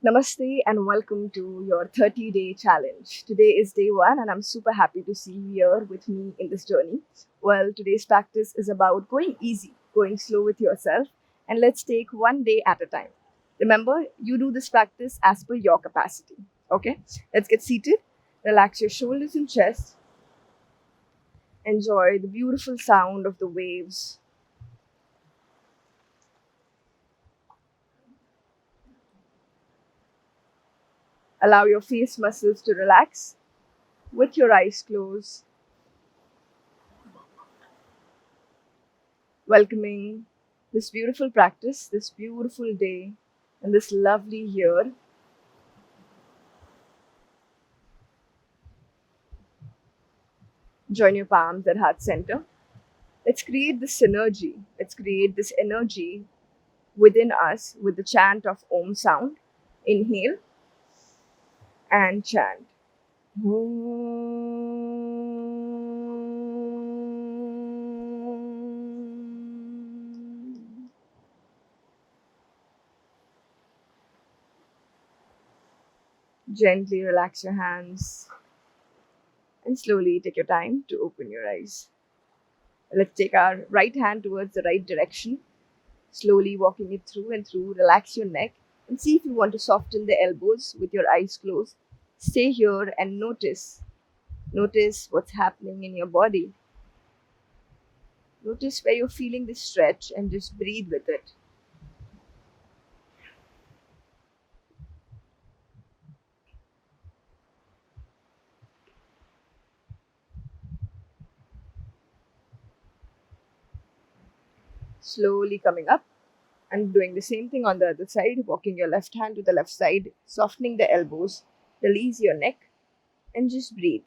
Namaste and welcome to your 30-day challenge. Today is day one, and I'm super happy to see you here with me in this journey. Well, today's practice is about going easy, going slow with yourself, and let's take one day at a time. Remember, you do this practice as per your capacity. Okay, let's get seated, relax your shoulders and chest, enjoy the beautiful sound of the waves. Allow your face muscles to relax with your eyes closed, welcoming this beautiful practice, this beautiful day, and this lovely year. Join your palms at heart center. Let's create this synergy. Let's create this energy within us with the chant of Om sound. Inhale and chant. Gently relax your hands and slowly take your time to open your eyes. Let's take our right hand towards the right direction, slowly walking it through and through. Relax your neck and see if you want to soften the elbows with your eyes closed. Stay here and notice. Notice what's happening in your body. Notice where you're feeling this stretch and just breathe with it. Slowly coming up and doing the same thing on the other side, walking your left hand to the left side, softening the elbows, release your neck, and just breathe.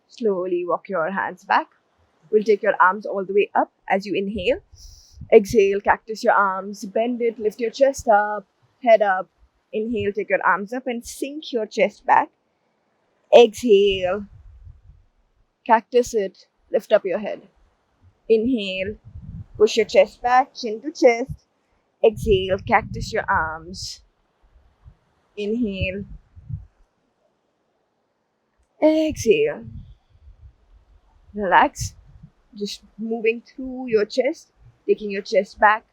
Slowly walk your hands back. We'll take your arms all the way up as you inhale. Exhale, cactus your arms, bend it, lift your chest up, head up. Inhale, take your arms up and sink your chest back. Exhale, cactus it, lift up your head. Inhale, push your chest back, chin to chest. Exhale, cactus your arms. Inhale, exhale. Relax, just moving through your chest, taking your chest back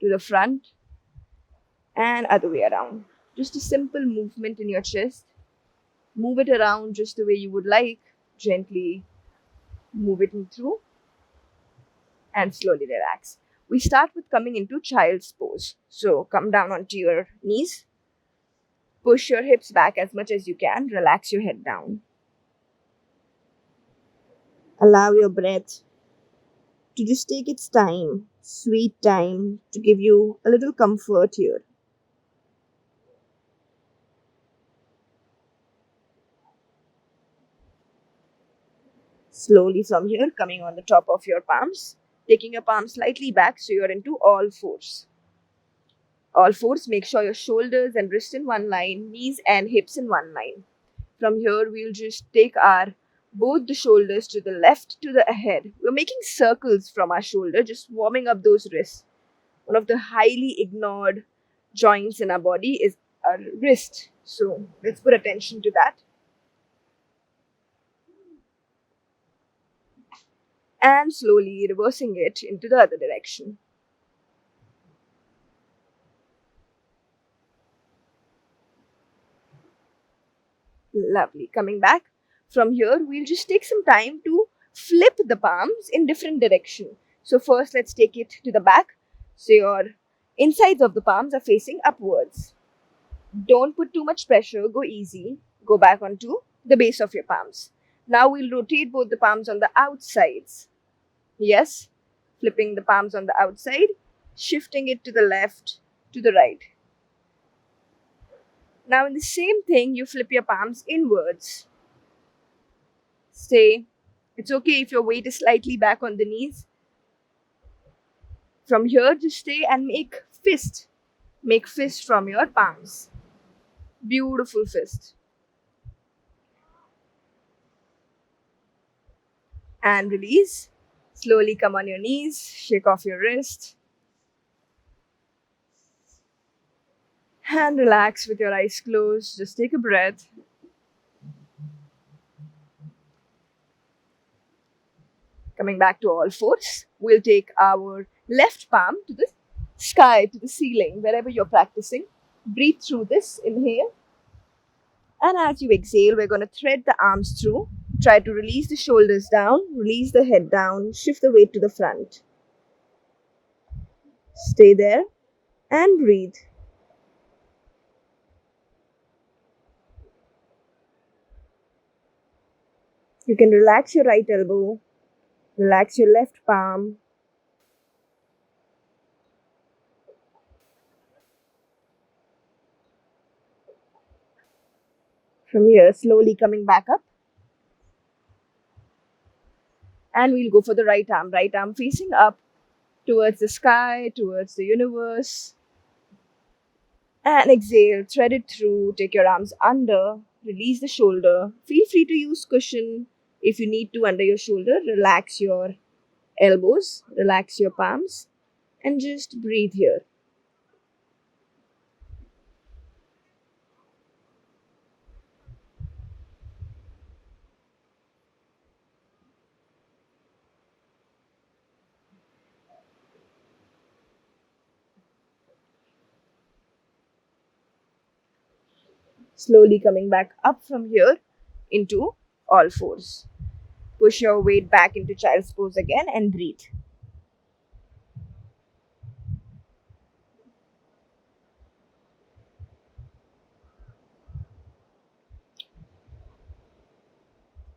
to the front and other way around. Just a simple movement in your chest. Move it around just the way you would like. Gently move it in through and slowly relax. We start with coming into child's pose. So come down onto your knees. Push your hips back as much as you can. Relax your head down. Allow your breath to just take its time, sweet time, to give you a little comfort here. Slowly from here, coming on the top of your palms, taking your palms slightly back so you're into all fours. All fours, make sure your shoulders and wrist in one line, knees and hips in one line. From here, we'll just take our both the shoulders to the left to the ahead. We're making circles from our shoulder, just warming up those wrists. One of the highly ignored joints in our body is our wrist. So let's put attention to that. And slowly reversing it into the other direction. Lovely. Coming back from here, we'll just take some time to flip the palms in different direction. So first, let's take it to the back. So your insides of the palms are facing upwards. Don't put too much pressure. Go easy. Go back onto the base of your palms. Now we'll rotate both the palms on the outsides. Yes, flipping the palms on the outside, shifting it to the left, to the right. Now in the same thing, you flip your palms inwards. Stay. It's okay if your weight is slightly back on the knees. From here, just stay and make fist. Make fist from your palms. Beautiful fist. and release. Slowly come on your knees, shake off your wrist, and relax with your eyes closed. Just take a breath. Coming back to all fours, we'll take our left palm to the sky, to the ceiling, wherever you're practicing. Breathe through this, inhale. And as you exhale, we're going to thread the arms through. Try to release the shoulders down, release the head down, shift the weight to the front. Stay there and breathe. You can relax your right elbow, relax your left palm. From here, slowly coming back up. And we'll go for the right arm facing up towards the sky, towards the universe. And exhale, thread it through, take your arms under, release the shoulder. Feel free to use cushion if you need to under your shoulder. Relax your elbows, relax your palms, and just breathe here. Slowly coming back up from here into all fours. Push your weight back into child's pose again and breathe.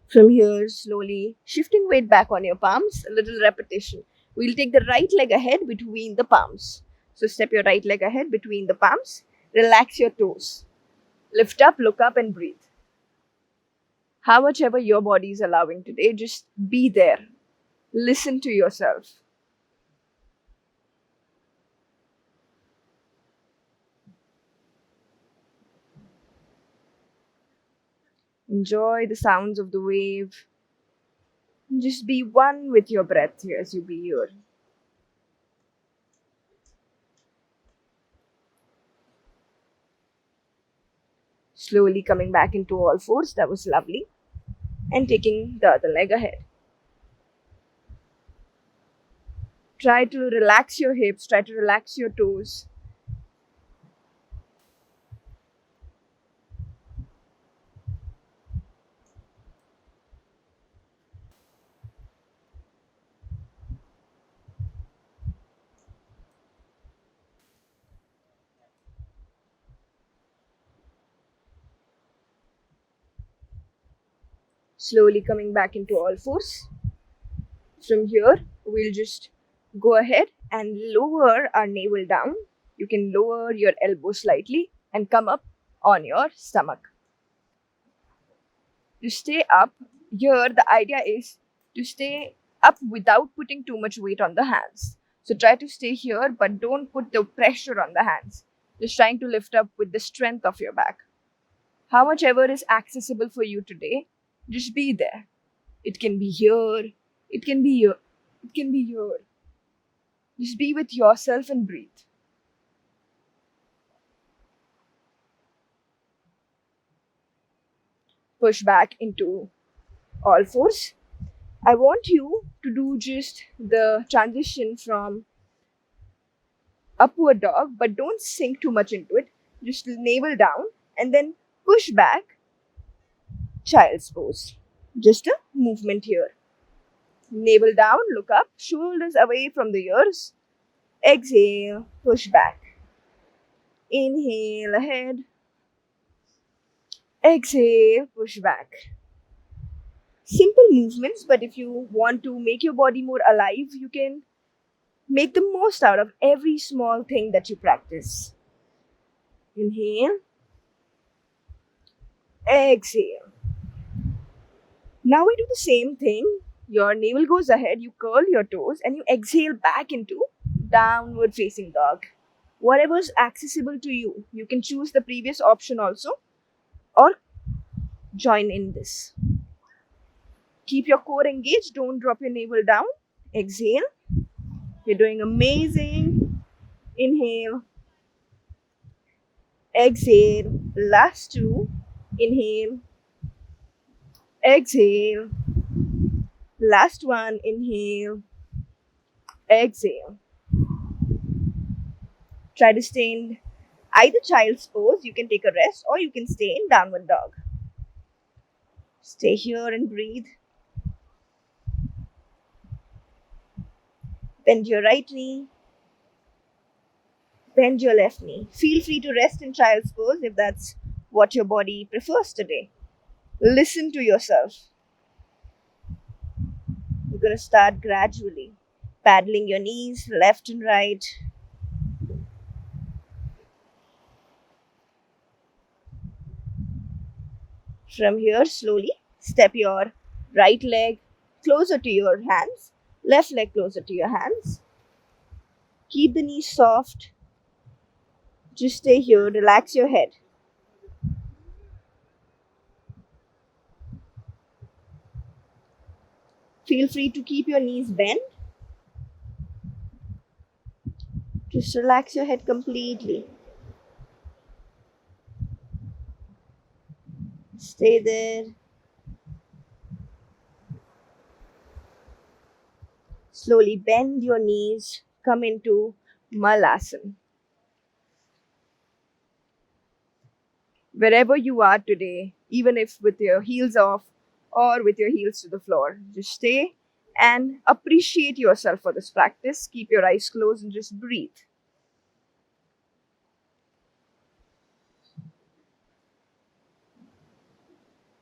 From here, slowly shifting weight back on your palms, a little repetition. We'll take the right leg ahead between the palms. So step your right leg ahead between the palms. Relax your toes. Lift up, and breathe. How much ever your body is allowing today, just be there. Listen to yourself. Enjoy the sounds of the wave. Just be one with your breath here as you be here. Slowly coming back into all fours. That was lovely. And taking the other leg ahead. Try to relax your hips. Try to relax your toes. Slowly coming back into all fours. From here, we'll just go ahead and lower our navel down. You can lower your elbow slightly and come up on your stomach. To stay up, here the idea is to stay up without putting too much weight on the hands. So try to stay here, but don't put the pressure on the hands. Just trying to lift up with the strength of your back. How much ever is accessible for you today, just be there. It can be here, it can be here, it can be here. Just be with yourself and breathe. Push back into all fours. I want you to do just the transition from upward dog, but don't sink too much into it. Just navel down and then push back, child's pose. Just a movement here. Navel down, look up, shoulders away from the ears. Exhale, push back. Inhale ahead. Exhale, push back. Simple movements, but if you want to make your body more alive, you can make the most out of every small thing that you practice. Inhale. Exhale. Now we do the same thing. Your navel goes ahead, you curl your toes, and you exhale back into downward facing dog. Whatever's accessible to you. You can choose the previous option also or join in this. Keep your core engaged. Don't drop your navel down. Exhale. You're doing amazing. Inhale. Exhale. Last two. Inhale. Exhale. Last one. Inhale. Exhale. Try to stay in either child's pose. You can take a rest or you can stay in downward dog. Stay here and breathe. Bend your right knee. Bend your left knee. Feel free to rest in child's pose if that's what your body prefers today. Listen to yourself. You're going to start gradually, paddling your knees left and right. From here, slowly step your right leg closer to your hands, left leg closer to your hands. Keep the knees soft. Just stay here, relax your head. Feel free to keep your knees bent. Just relax your head completely. Stay there. Slowly bend your knees. Come into Malasana. Wherever you are today, even if with your heels off or with your heels to the floor, just stay and appreciate yourself for this practice. Keep your eyes closed and just breathe.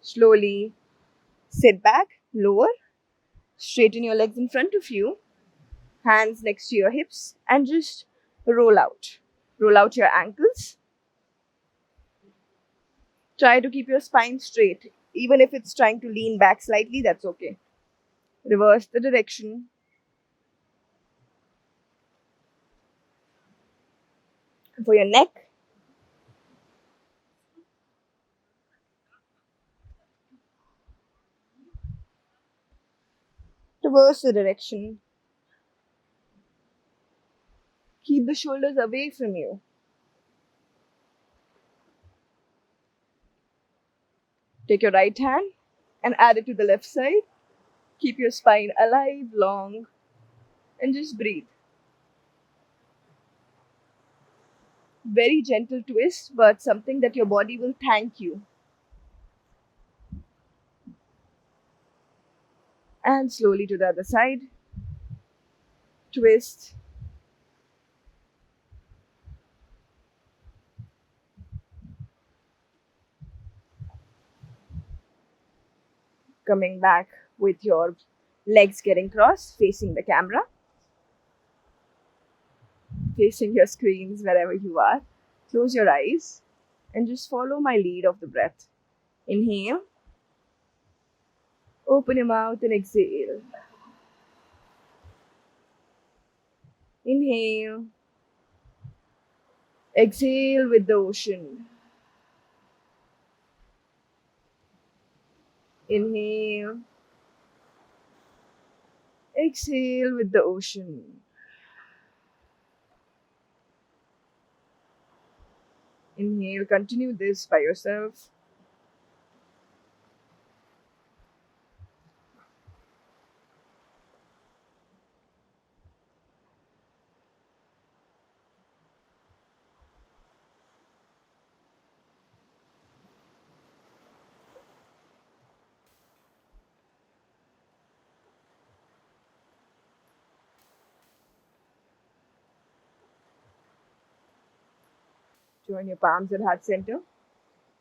Slowly sit back, lower, straighten your legs in front of you, hands next to your hips, and just roll out. Roll out your ankles. Try to keep your spine straight. Even if it's trying to lean back slightly, that's okay. Reverse the direction. For your neck, reverse the direction. Keep the shoulders away from you. Take your right hand and add it to the left side. Keep your spine alive, long, and just breathe. Very gentle twist, but something that your body will thank you. And slowly to the other side. Twist. Coming back with your legs getting crossed, facing the camera, facing your screens wherever you are. Close your eyes and just follow my lead of the breath. Inhale. Open your mouth and exhale. Inhale. Exhale with the ocean. Inhale. Exhale with the ocean. Inhale. Continue this by yourself. Join your palms at heart center.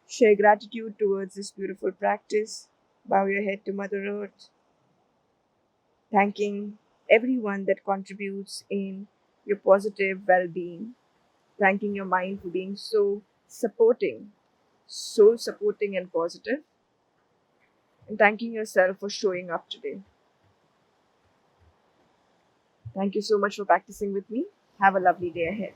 Share gratitude towards this beautiful practice. Bow your head to Mother Earth. Thanking everyone that contributes in your positive well-being. Thanking your mind for being so supporting and positive. And thanking yourself for showing up today. Thank you so much for practicing with me. Have a lovely day ahead.